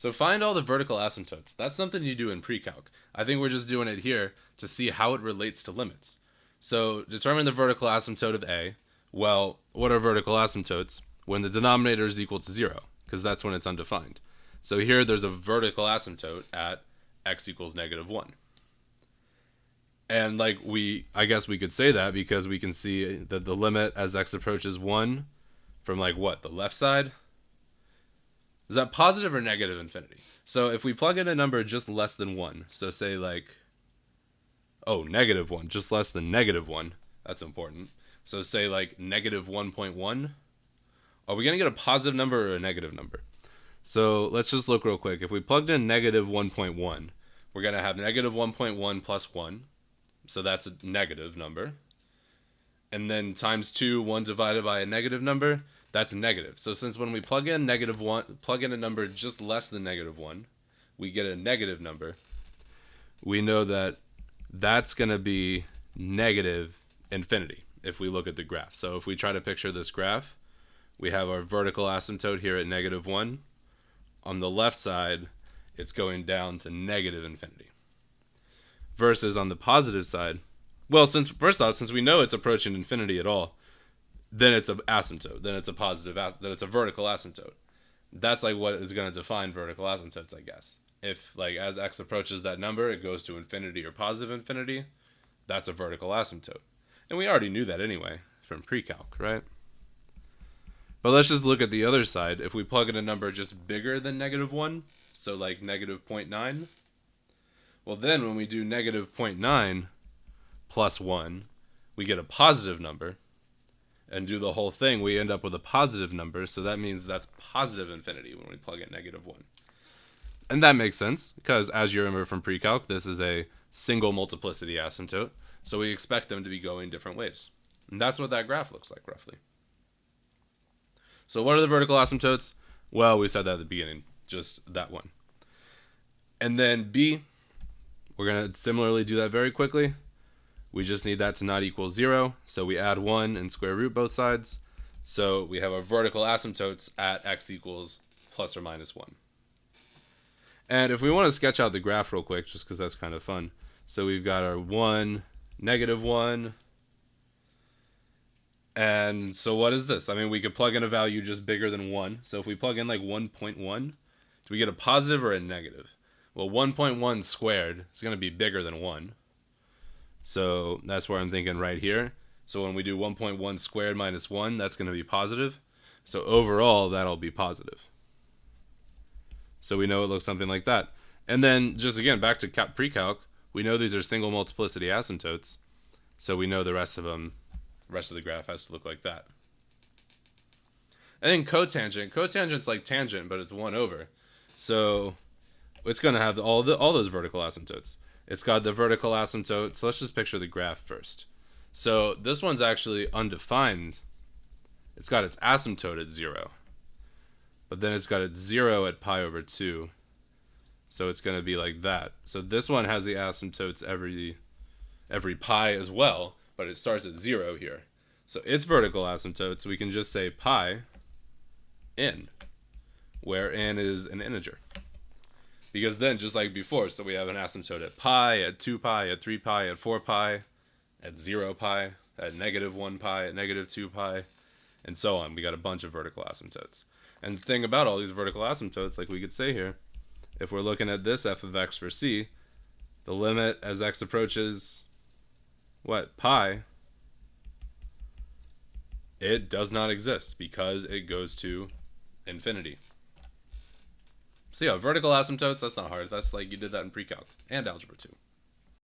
So find all the vertical asymptotes. That's something you do in pre-calc. I think we're just doing it here to see how it relates to limits. So determine the vertical asymptote of A. Well, what are vertical asymptotes? When the denominator is equal to 0, because that's when it's undefined. So here there's a vertical asymptote at x equals -1. And I guess we could say that because we can see that the limit as x approaches 1 from the left side, is that positive or negative infinity? So if we plug in a number just less than 1, so say -1, just less than -1, that's important. So say -1.1, are we going to get a positive number or a negative number? So let's just look real quick. If we plugged in -1.1, we're going to have -1.1 plus 1. So that's a negative number. And then times 2, 1 divided by a negative number, that's negative. So since when we plug in -1, plug in a number just less than -1, we get a negative number. We know that that's going to be negative infinity if we look at the graph. So if we try to picture this graph, we have our vertical asymptote here at -1. On the left side, it's going down to negative infinity. Versus on the positive side, well, since we know it's approaching infinity at all, then it's an asymptote. Then it's a positive, then it's a vertical asymptote. That's what is going to define vertical asymptotes, I guess. If as x approaches that number, it goes to infinity or positive infinity, that's a vertical asymptote. And we already knew that anyway from pre-calc, right? But let's just look at the other side. If we plug in a number just bigger than -1, so -0.9, well then when we do -0.9 plus 1, we get a positive number. And do the whole thing, we end up with a positive number. So that means that's positive infinity when we plug in -1. And that makes sense because, as you remember from pre-calc, this is a single multiplicity asymptote. So we expect them to be going different ways. And that's what that graph looks like, roughly. So what are the vertical asymptotes? Well, we said that at the beginning, just that one. And then B, we're going to similarly do that very quickly. We just need that to not equal 0. So we add 1 and square root both sides. So we have our vertical asymptotes at x equals plus or minus 1. And if we want to sketch out the graph real quick, just because that's kind of fun. So we've got our 1, -1. And so what is this? I mean, we could plug in a value just bigger than 1. So if we plug in 1.1, do we get a positive or a negative? Well, 1.1 squared is going to be bigger than 1. So that's where I'm thinking right here. So when we do 1.1 squared minus 1, that's going to be positive. So overall, that'll be positive. So we know it looks something like that. And then just again, back to pre-calc, we know these are single multiplicity asymptotes. So we know the rest of the graph has to look like that. And then cotangent. Cotangent's like tangent, but it's 1 over. So it's going to have all those vertical asymptotes. It's got the vertical asymptote. So let's just picture the graph first. So this one's actually undefined. It's got its asymptote at 0. But then it's got its 0 at pi over 2. So it's going to be like that. So this one has the asymptotes every pi as well, but it starts at 0 here. So its vertical asymptotes, we can just say pi n, where n is an integer. Because then, just like before, so we have an asymptote at pi, at 2 pi, at 3 pi, at 4 pi, at 0 pi, at -1 pi, at -2 pi, and so on. We got a bunch of vertical asymptotes. And the thing about all these vertical asymptotes, like we could say here, if we're looking at this f of x for c, the limit as x approaches, pi, it does not exist because it goes to infinity. So yeah, vertical asymptotes, that's not hard. That's like you did that in pre-calc and algebra 2.